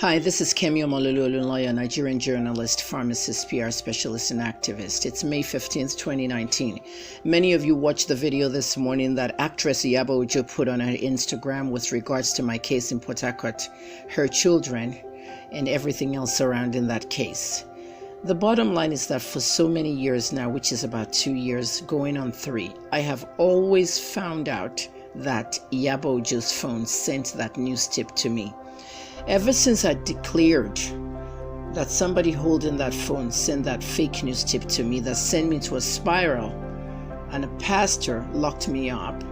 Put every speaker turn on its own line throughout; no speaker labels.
Hi, this is Kemi Omololu, lawyer, Nigerian journalist, pharmacist, PR specialist, and activist. It's May 15th, 2019. Many of you watched the video this morning that actress Iyabo Ojo put on her Instagram with regards to my case in Port Harcourt, her children, and everything else surrounding that case. The bottom line is that for so many years now, which is about 2 years, going on 3, I have always found out that Iyabo Ojo's phone sent that news tip to me. Ever since I declared that somebody holding that phone sent that fake news tip to me that sent me to a spiral, and a pastor locked me up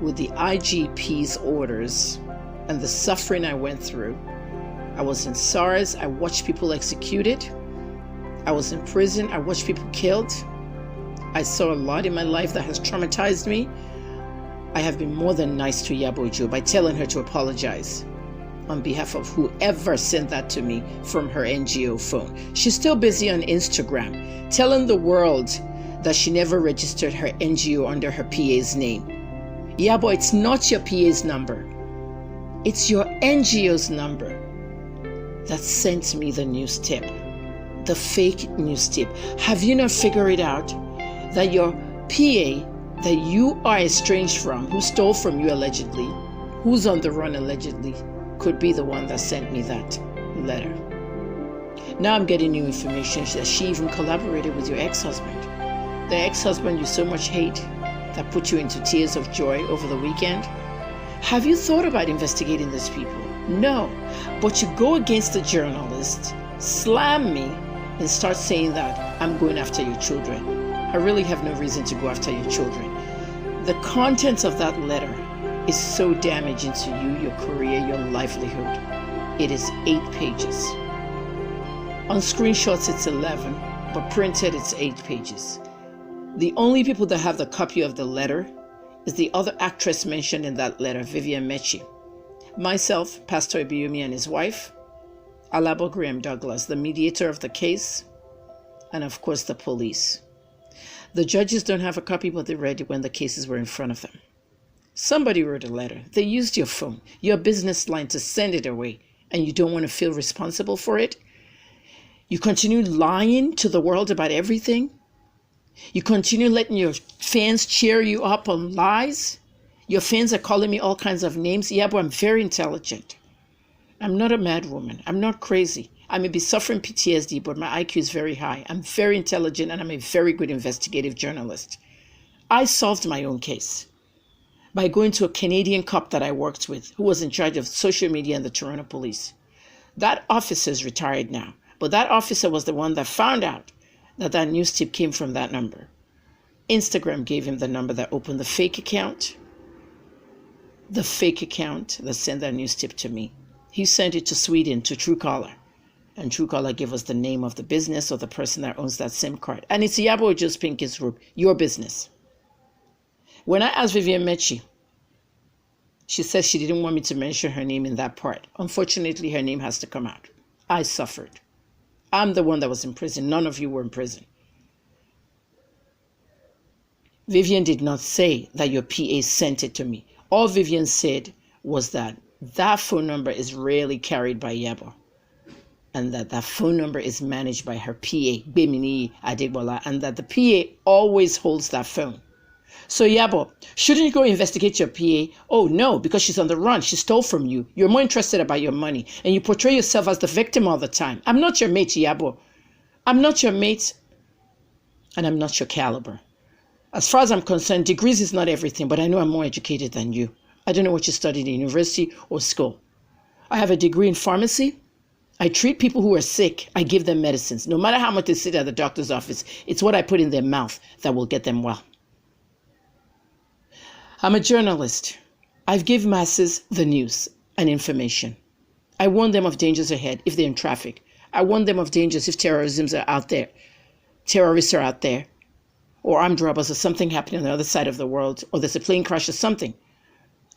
with the IGP's orders and the suffering I went through. I was in SARS, I watched people executed. I was in prison, I watched people killed. I saw a lot in my life that has traumatized me. I have been more than nice to Iyabo Ojo by telling her to apologize on behalf of whoever sent that to me from her NGO phone. She's still busy on Instagram, telling the world that she never registered her NGO under her PA's name. Iyabo, it's not your PA's number. It's your NGO's number that sent me the news tip, the fake news tip. Have you not figured it out that your PA that you are estranged from, who stole from you allegedly, who's on the run allegedly, could be the one that sent me that letter? Now I'm getting new information that she even collaborated with your ex-husband. The ex-husband you so much hate that put you into tears of joy over the weekend. Have you thought about investigating these people? No, but you go against the journalist, slam me, and start saying that I'm going after your children. I really have no reason to go after your children. The contents of that letter is so damaging to you, your career, your livelihood. It is 8 pages. On screenshots it's 11, but printed it's 8 pages. The only people that have the copy of the letter is the other actress mentioned in that letter, Vivian Mechi, myself, Pastor Ibiyumi and his wife, Alabo Graham Douglas, the mediator of the case, and of course the police. The judges don't have a copy, but they read it when the cases were in front of them. Somebody wrote a letter. They used your phone, your business line, to send it away, and you don't want to feel responsible for it? You continue lying to the world about everything? You continue letting your fans cheer you up on lies? Your fans are calling me all kinds of names. Yeah, but I'm very intelligent. I'm not a mad woman. I'm not crazy. I may be suffering PTSD, but my IQ is very high. I'm very intelligent, and I'm a very good investigative journalist. I solved my own case by going to a Canadian cop that I worked with who was in charge of social media and the Toronto police. That officer is retired now, but that officer was the one that found out that that news tip came from that number. Instagram gave him the number that opened the fake account that sent that news tip to me. He sent it to Sweden, to Truecaller, and Truecaller gave us the name of the business or the person that owns that SIM card. And it's Iyabo Ojo's Pinkies Group, your business. When I asked Vivian Mechi, she said she didn't want me to mention her name in that part. Unfortunately, her name has to come out. I suffered. I'm the one that was in prison. None of you were in prison. Vivian did not say that your PA sent it to me. All Vivian said was that that phone number is rarely carried by Iyabo, and that that phone number is managed by her PA, Bemini Adebola, and that the PA always holds that phone. So Iyabo, shouldn't you go investigate your PA? Oh no, because she's on the run. She stole from you. You're more interested about your money, and you portray yourself as the victim all the time. I'm not your mate, Iyabo. I'm not your mate, and I'm not your caliber. As far as I'm concerned, degrees is not everything, but I know I'm more educated than you. I don't know what you studied in university or school. I have a degree in pharmacy. I treat people who are sick. I give them medicines. No matter how much they sit at the doctor's office, it's what I put in their mouth that will get them well. I'm a journalist. I've given masses the news and information. I warn them of dangers ahead if they're in traffic. I warn them of dangers if terrorism are out there. Terrorists are out there, or armed robbers, or something happening on the other side of the world, or there's a plane crash or something.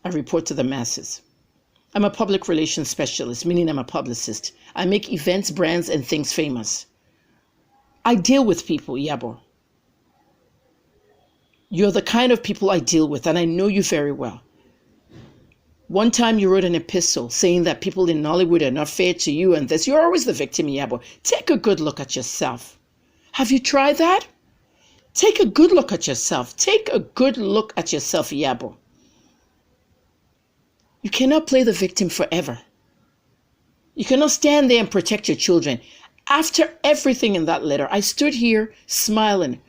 I report to the masses. I'm a public relations specialist, meaning I'm a publicist. I make events, brands, and things famous. I deal with people, Iyabo. You're the kind of people I deal with, and I know you very well. One time you wrote an epistle saying that people in Nollywood are not fair to you and this. You're always the victim, Iyabo. Take a good look at yourself. Have you tried that? Take a good look at yourself. Take a good look at yourself, Iyabo. You cannot play the victim forever. You cannot stand there and protect your children. After everything in that letter, I stood here smiling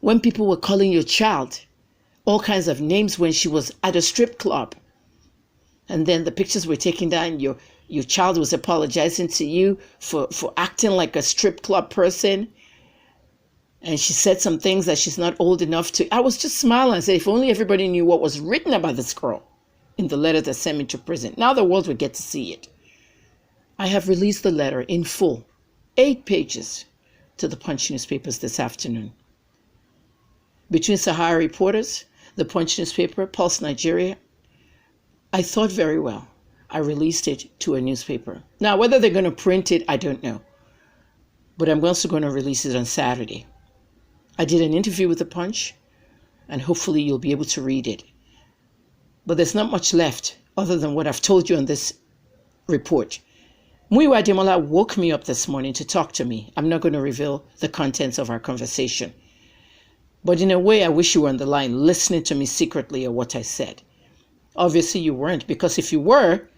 when people were calling your child all kinds of names when she was at a strip club. And then the pictures were taken down. Your child was apologizing to you for acting like a strip club person. And she said some things that she's not old enough to. I was just smiling and said, if only everybody knew what was written about this girl in the letter that sent me to prison. Now the world would get to see it. I have released the letter in full, 8 pages, to the Punch newspapers this afternoon. Between Sahara Reporters, the Punch newspaper, Pulse Nigeria, I thought very well. I released it to a newspaper. Now, whether they're going to print it, I don't know. But I'm also going to release it on Saturday. I did an interview with the Punch, and hopefully you'll be able to read it. But there's not much left other than what I've told you on this report. Muyiwa Ademola woke me up this morning to talk to me. I'm not going to reveal the contents of our conversation. But in a way, I wish you were on the line listening to me secretly at what I said. Obviously, you weren't, because if you were,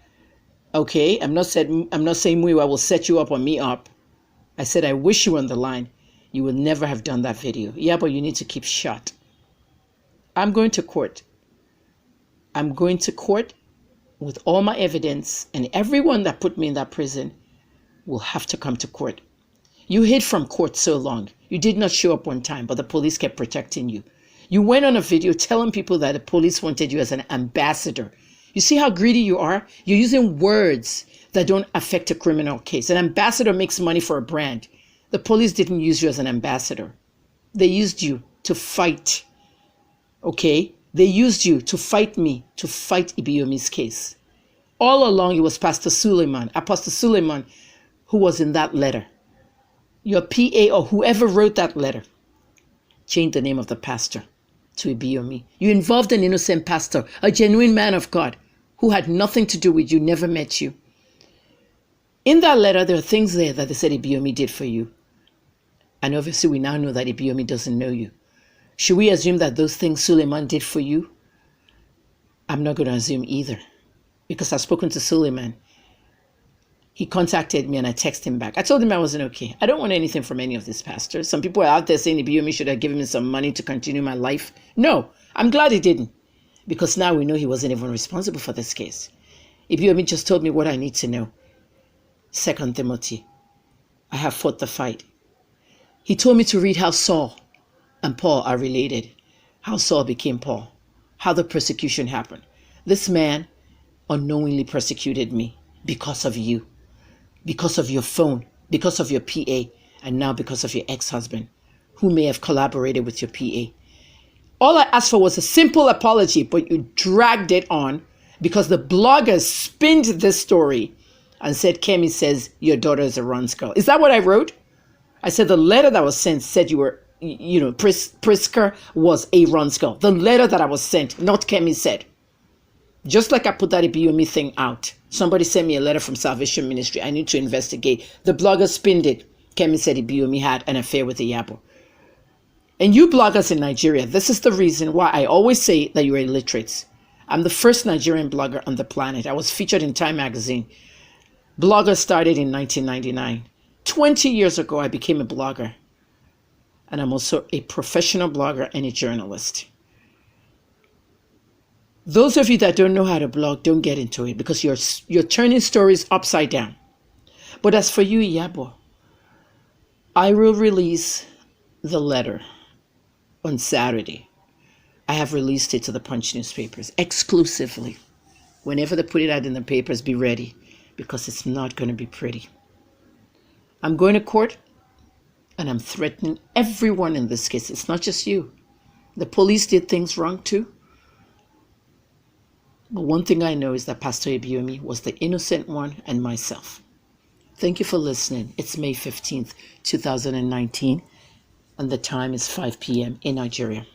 okay, I'm not saying Muyiwa will set you up or me up. I said I wish you were on the line. You would never have done that video. Yeah, but you need to keep shut. I'm going to court. I'm going to court with all my evidence, and everyone that put me in that prison will have to come to court. You hid from court so long. You did not show up on time, but the police kept protecting you. You went on a video telling people that the police wanted you as an ambassador. You see how greedy you are? You're using words that don't affect a criminal case. An ambassador makes money for a brand. The police didn't use you as an ambassador. They used you to fight. Okay? They used you to fight me, to fight Ibiyomi's case. All along, it was Pastor Suleiman, Apostle Suleiman, who was in that letter. Your PA or whoever wrote that letter changed the name of the pastor to Ibiyomi. You involved an innocent pastor, a genuine man of God, who had nothing to do with you, never met you. In that letter, there are things there that they said Ibiyomi did for you. And obviously, we now know that Ibiyomi doesn't know you. Should we assume that those things Suleiman did for you? I'm not going to assume either, because I've spoken to Suleiman. He contacted me and I texted him back. I told him I wasn't okay. I don't want anything from any of these pastors. Some people are out there saying Ibiyomi should have given me some money to continue my life. No, I'm glad he didn't, because now we know he wasn't even responsible for this case. Ibiyomi just told me what I need to know. 2 Timothy, I have fought the fight. He told me to read how Saul and Paul are related, how Saul became Paul, how the persecution happened. This man unknowingly persecuted me because of you, because of your phone, because of your PA, and now because of your ex-husband, who may have collaborated with your PA. All I asked for was a simple apology, but you dragged it on because the bloggers spinned this story and said, Kemi says your daughter is a runs girl. Is that what I wrote? I said the letter that was sent said you were, Priska was a runs girl. The letter that I was sent, not Kemi said. Just like I put that Ibiyomi thing out. Somebody sent me a letter from Salvation Ministry. I need to investigate. The blogger spinned it. Kemi said Ibiyomi had an affair with Iyabo. And you bloggers in Nigeria, this is the reason why I always say that you're illiterates. I'm the first Nigerian blogger on the planet. I was featured in Time magazine. Blogger started in 1999. 20 years ago, I became a blogger. And I'm also a professional blogger and a journalist. Those of you that don't know how to blog, don't get into it because you're turning stories upside down. But as for you, Iyabo, I will release the letter on Saturday. I have released it to the Punch newspapers exclusively. Whenever they put it out in the papers, be ready because it's not going to be pretty. I'm going to court and I'm threatening everyone in this case. It's not just you. The police did things wrong too. But one thing I know is that Pastor Ibiyomi was the innocent one and myself. Thank you for listening. It's May 15th, 2019, and the time is 5 p.m. in Nigeria.